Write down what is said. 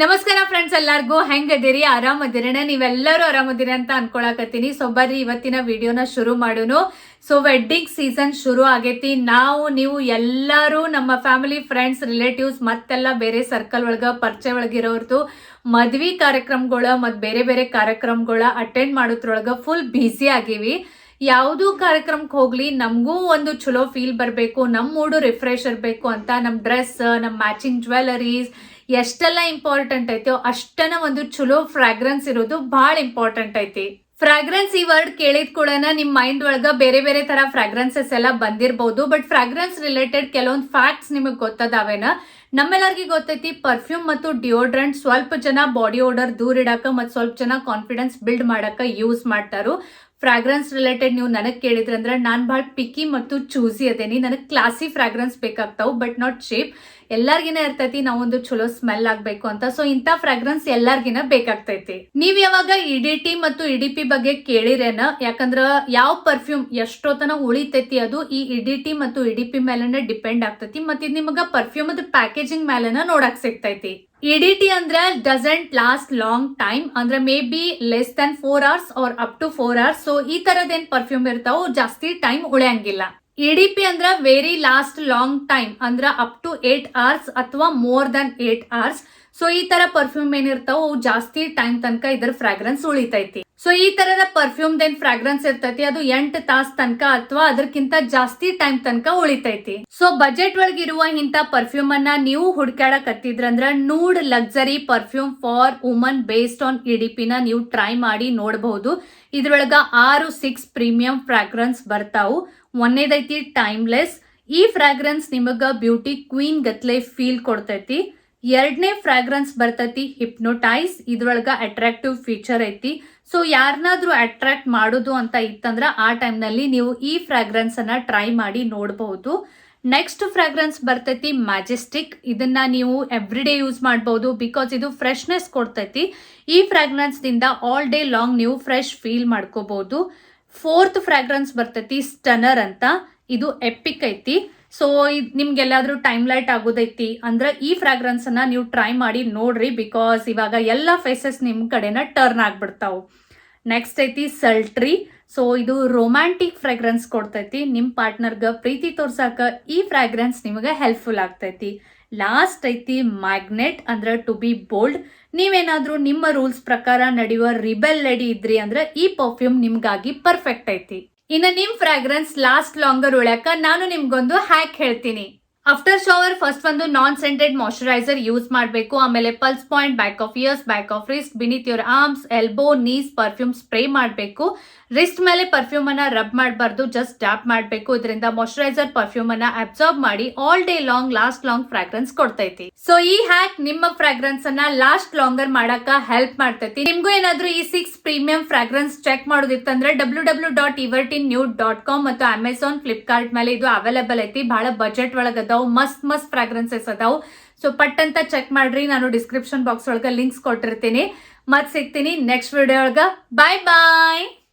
ನಮಸ್ಕಾರ ಫ್ರೆಂಡ್ಸ್, ಎಲ್ಲಾರ್ಗೂ ಹೆಂಗದಿರಿ? ಆರಾಮದಿರೇನ? ನೀವೆಲ್ಲರೂ ಆರಾಮದಿರಿ ಅಂತ ಅನ್ಕೊಳಕತ್ತೀನಿ. ಸೊ ಬರ್ರಿ ಇವತ್ತಿನ ವಿಡಿಯೋನ ಶುರು ಮಾಡೋನು. ಸೊ ವೆಡ್ಡಿಂಗ್ ಸೀಸನ್ ಶುರು ಆಗೈತಿ. ನೀವು ಎಲ್ಲರೂ ನಮ್ಮ ಫ್ಯಾಮಿಲಿ, ಫ್ರೆಂಡ್ಸ್, ರಿಲೇಟಿವ್ಸ್ ಮತ್ತೆಲ್ಲ ಬೇರೆ ಸರ್ಕಲ್ ಒಳಗ ಪರಿಚಯ ಒಳಗಿರೋರ್ದು ಮದ್ವಿ ಕಾರ್ಯಕ್ರಮಗಳ ಮತ್ ಬೇರೆ ಬೇರೆ ಕಾರ್ಯಕ್ರಮಗಳ ಅಟೆಂಡ್ ಮಾಡೋದ್ರೊಳಗ ಫುಲ್ ಬ್ಯುಸಿ ಆಗಿವಿ. ಯಾವುದೂ ಕಾರ್ಯಕ್ರಮಕ್ಕೆ ಹೋಗ್ಲಿ ನಮಗೂ ಒಂದು ಚಲೋ ಫೀಲ್ ಬರಬೇಕು, ನಮ್ಮ ಮೂಡು ರಿಫ್ರೆಶ್ ಇರಬೇಕು ಅಂತ ನಮ್ಮ ಡ್ರೆಸ್, ನಮ್ಮ ಮ್ಯಾಚಿಂಗ್ ಜ್ಯುವೆಲರೀಸ್ ಎಷ್ಟೆಲ್ಲ ಇಂಪಾರ್ಟೆಂಟ್ ಐತೋ ಅಷ್ಟನ ಒಂದು ಚಲೋ ಫ್ರಾಗ್ರೆನ್ಸ್ ಇರೋದು ಬಹಳ ಇಂಪಾರ್ಟೆಂಟ್ ಐತಿ. ಫ್ರಾಗ್ರೆನ್ಸ್ ಈ ವರ್ಡ್ ಕೇಳಿದ ಕೂಡ ನಿಮ್ ಮೈಂಡ್ ಒಳಗ ಬೇರೆ ಬೇರೆ ತರ ಫ್ರಾಗ್ರೆನ್ಸಸ್ ಎಲ್ಲ ಬಂದಿರಬಹುದು. ಬಟ್ ಫ್ರಾಗ್ರೆನ್ಸ್ ರಿಲೇಟೆಡ್ ಕೆಲವೊಂದು ಫ್ಯಾಕ್ಟ್ಸ್ ನಿಮಗೆ ಗೊತ್ತದಾವೇನ? ನಮ್ಮೆಲ್ಲರಿಗೂ ಗೊತ್ತೈತಿ, ಪರ್ಫ್ಯೂಮ್ ಮತ್ತು ಡಿಯೋಡ್ರೆಂಟ್ ಸ್ವಲ್ಪ ಜನ ಬಾಡಿ ಓಡರ್ ದೂರ ಇಡಾಕ ಮತ್ತು ಸ್ವಲ್ಪ ಜನ ಕಾನ್ಫಿಡೆನ್ಸ್ ಬಿಲ್ಡ್ ಮಾಡಕ ಯೂಸ್ ಮಾಡ್ತಾರು. ಫ್ರಾಗ್ರೆನ್ಸ್ ರಿಲೇಟೆಡ್ ನೀವು ನನಗೆ ಕೇಳಿದ್ರಂದ್ರೆ ನಾನು ಭಾಳ ಪಿಕ್ಕಿ ಮತ್ತು ಚೂಸಿ ಅದೇನಿ. ನನಗೆ ಕ್ಲಾಸಿ ಫ್ರಾಗ್ರೆನ್ಸ್ ಬೇಕಾಗ್ತಾವು, ಬಟ್ ನಾಟ್ ಚೀಪ್. ಎಲ್ಲಾರ್ಗಿನ ಇರ್ತೈತಿ ನಾವೊಂದು ಚಲೋ ಸ್ಮೆಲ್ ಆಗ್ಬೇಕು ಅಂತ. ಸೊ ಇಂಥ ಫ್ರಾಗ್ರೆನ್ಸ್ ಎಲ್ಲಾರ್ಗಿನ ಬೇಕಾಗ್ತೈತಿ. ನೀವ್ ಯಾವಾಗ ಇಡಿಟಿ ಮತ್ತು ಇಡಿಪಿ ಬಗ್ಗೆ ಕೇಳಿರೇನ? ಯಾಕಂದ್ರ ಯಾವ ಪರ್ಫ್ಯೂಮ್ ಎಷ್ಟೊತ್ತನ ಉಳಿತೈತಿ ಅದು ಈ ಇಡಿಟಿ ಮತ್ತು ಇಡಿಪಿ ಮೇಲೆನ ಡಿಪೆಂಡ್ ಆಗ್ತೈತಿ. ಮತ್ತೆ ಇದು ನಿಮಗ ಪರ್ಫ್ಯೂಮ್ ಅದ ಪ್ಯಾಕೇಜಿಂಗ್ ಮೇಲೆನ ನೋಡಕ್ ಸಿಗ್ತೈತಿ. ಇಡಿಟಿ ಅಂದ್ರೆ ಡಸಂಟ್ ಲಾಸ್ಟ್ ಲಾಂಗ್ ಟೈಮ್, ಅಂದ್ರೆ maybe less than 4 hours or up to 4 hours. So ಈ ತರದೇನ್ ಪರ್ಫ್ಯೂಮ್ ಇರ್ತಾವ ಜಾಸ್ತಿ ಟೈಮ್ ಉಳಿಯಂಗಿಲ್ಲ. ಇಡಿಪಿ ಅಂದ್ರ ವೆರಿ ಲಾಸ್ಟ್ ಲಾಂಗ್ ಟೈಮ್, ಅಂದ್ರ ಅಪ್ ಟು 8 hours ಅಥವಾ ಮೋರ್ ದನ್ 8 hours. ಸೊ ಈ ತರ ಪರ್ಫ್ಯೂಮ್ ಏನಿರ್ತಾವ ಅವು ಜಾಸ್ತಿ ಟೈಮ್ ತನಕ ಇದ್ರ ಫ್ರಾಗ್ರೆನ್ಸ್ ಉಳಿತೈತಿ. ಸೊ ಈ ತರದ ಪರ್ಫ್ಯೂಮ್ ದೇನ್ ಫ್ರಾಗ್ರೆನ್ಸ್ ಇರ್ತೈತಿ ಅದು 8 ತಾಸ್ ತನಕ ಅಥವಾ ಅದಕ್ಕಿಂತ ಜಾಸ್ತಿ ಟೈಮ್ ತನಕ ಉಳಿತೈತಿ. ಸೊ ಬಜೆಟ್ ಒಳಗಿರುವ ಇಂತ ಪರ್ಫ್ಯೂಮ್ ಅನ್ನ ನೀವು ಹುಡ್ಕ್ಯಾಡಕತ್ತಿದ್ರಂದ್ರ nude luxury perfume for woman based on EDP ನ ನೀವು ಟ್ರೈ ಮಾಡಿ ನೋಡಬಹುದು. ಇದ್ರೊಳಗ 6 ಪ್ರೀಮಿಯಂ ಫ್ರಾಗ್ರೆನ್ಸ್ ಬರ್ತಾವು. ಒಂದೇದೈತಿ ಟೈಮ್ಲೆಸ್. ಈ ಫ್ರಾಗ್ರೆನ್ಸ್ ನಿಮಗ ಬ್ಯೂಟಿ ಕ್ವೀನ್ ಗತ್ಲೆ ಫೀಲ್ ಕೊಡ್ತೈತಿ. ಎರಡನೇ ಫ್ರಾಗ್ರೆನ್ಸ್ ಬರ್ತೈತಿ ಹಿಪ್ನೋಟೈಸ್. ಇದ್ರೊಳಗ ಅಟ್ರಾಕ್ಟಿವ್ ಫೀಚರ್ ಐತಿ. ಸೊ ಯಾರನ್ನಾದ್ರೂ ಅಟ್ರಾಕ್ಟ್ ಮಾಡೋದು ಅಂತ ಇತ್ತಂದ್ರ ಆ ಟೈಮ್ ನಲ್ಲಿ ನೀವು ಈ ಫ್ರಾಗ್ರೆನ್ಸ್ ಅನ್ನ ಟ್ರೈ ಮಾಡಿ ನೋಡಬಹುದು. ನೆಕ್ಸ್ಟ್ ಫ್ರಾಗ್ರೆನ್ಸ್ ಬರ್ತೈತಿ ಮ್ಯಾಜೆಸ್ಟಿಕ್. ಇದನ್ನ ನೀವು ಎವ್ರಿ ಡೇ ಯೂಸ್ ಮಾಡಬಹುದು ಬಿಕಾಸ್ ಇದು ಫ್ರೆಶ್ನೆಸ್ ಕೊಡ್ತೈತಿ. ಈ ಫ್ರಾಗ್ರೆನ್ಸ್ ದಿಂದ ಆಲ್ ಡೇ ಲಾಂಗ್ ನೀವು ಫ್ರೆಶ್ ಫೀಲ್ ಮಾಡ್ಕೋಬಹುದು. ಫೋರ್ತ್ ಫ್ರಾಗ್ರೆನ್ಸ್ ಬರ್ತೈತಿ ಸ್ಟನರ್ ಅಂತ. ಇದು ಎಪಿಕ್ ಐತಿ. ಸೊ ನಿಮ್ಗೆಲ್ಲಾದ್ರೂ ಟೈಮ್ ಲೈಟ್ ಆಗೋದೈತಿ ಅಂದ್ರೆ ಈ ಫ್ರಾಗ್ರೆನ್ಸ್ ಅನ್ನ ನೀವು ಟ್ರೈ ಮಾಡಿ ನೋಡ್ರಿ, ಬಿಕಾಸ್ ಇವಾಗ ಎಲ್ಲ ಫೇಸಸ್ ನಿಮ್ ಕಡೆನ ಟರ್ನ್ ಆಗ್ಬಿಡ್ತಾವು. ನೆಕ್ಸ್ಟ್ ಐತಿ ಸಲ್ಟ್ರಿ. ಸೊ ಇದು ರೊಮ್ಯಾಂಟಿಕ್ ಫ್ರಾಗ್ರೆನ್ಸ್ ಕೊಡ್ತೈತಿ. ನಿಮ್ ಪಾರ್ಟ್ನರ್ಗ ಪ್ರೀತಿ ತೋರ್ಸಾಕ ಈ ಫ್ರಾಗ್ರೆನ್ಸ್ ನಿಮಗೆ ಹೆಲ್ಪ್ಫುಲ್ ಆಗ್ತೈತಿ. ಲಾಸ್ಟ್ ಐತಿ ಮ್ಯಾಗ್ನೆಟ್, ಅಂದ್ರೆ ಟು ಬಿ ಬೋಲ್ಡ್. ನೀವೇನಾದ್ರೂ ನಿಮ್ಮ ರೂಲ್ಸ್ ಪ್ರಕಾರ ನಡೆಯುವ ರಿಬೆಲ್ ಲೇಡಿ ಇದ್ರಿ ಅಂದ್ರೆ ಈ ಪರ್ಫ್ಯೂಮ್ ನಿಮ್ಗಾಗಿ ಪರ್ಫೆಕ್ಟ್ ಐತಿ. ಇನ್ನು ನಿಮ್ ಫ್ರಾಗ್ರೆನ್ಸ್ ಲಾಸ್ಟ್ ಲಾಂಗರ್ ಉಳ್ಯಾಕ ನಾನು ನಿಮ್ಗೊಂದು ಹ್ಯಾಕ್ ಹೇಳ್ತೀನಿ. ಆಫ್ಟರ್ ಶವರ್ ಫಸ್ಟ್ ಒಂದು ನಾನ್ ಸೆಂಟೆಡ್ ಮಾಯಶ್ಚರೈಸರ್ ಯೂಸ್ ಮಾಡಬೇಕು. ಆಮೇಲೆ pulse point, back of ears, back of wrist, beneath your arms, elbow, knees perfume spray ಮಾಡಬೇಕು. ರಿಸ್ಟ್ ಮೇಲೆ ಪರ್ಫ್ಯೂಮ್ ಅನ್ನ ರಬ್ ಮಾಡಬಾರ್ದು, ಜಸ್ಟ್ ಡ್ಯಾಪ್ ಮಾಡಬೇಕು. ಇದರಿಂದ ಮಾಯಶ್ಚರೈಸರ್ ಪರ್ಫ್ಯೂಮ್ ಅನ್ನ ಅಬ್ಸಾರ್ಬ್ ಮಾಡಿ all day long last long fragrance ಕೊಡ್ತೈತಿ. ಸೊ ಈ ಹ್ಯಾಕ್ ನಿಮ್ಮ ಫ್ರಾಗ್ರೆನ್ಸ್ ಅನ್ನ ಲಾಸ್ಟ್ ಲಾಂಗರ್ ಮಾಡಕ ಹೆಲ್ಪ್ ಮಾಡ್ತೈತಿ. ನಿಮ್ಗೂ ಏನಾದ್ರೂ ಈ 6 ಪ್ರೀಮಿಯಂ ಫ್ರಾಗ್ರೆನ್ಸ್ ಚೆಕ್ ಮಾಡೋದಿತ್ತಂದ್ರೆ www.evertinnude.com ಮತ್ತು ಅಮೆಝಾನ್, ಫ್ಲಿಪ್ಕಾರ್ಟ್ ಮೇಲೆ ಇದು ಅವೈಲೇಬಲ್ ಐತಿ. ಬಹಳ ಬಜೆಟ್ ಒಳಗ ಅದಾವ, ಮಸ್ತ್ ಫ್ರಾಗ್ರೆನ್ಸಸ್ ಅದಾವ. ಸೊ ಪಟ್ ಅಂತ ಚೆಕ್ ಮಾಡ್ರಿ. ನಾನು ಡಿಸ್ಕ್ರಿಪ್ಷನ್ ಬಾಕ್ಸ್ ಒಳಗ ಲಿಂಕ್ಸ್ ಕೊಟ್ಟಿರ್ತೀನಿ. ಮತ್ ಸಿಗ್ತೀನಿ ನೆಕ್ಸ್ಟ್ ವಿಡಿಯೋ ಒಳಗ. ಬಾಯ್ ಬಾಯ್.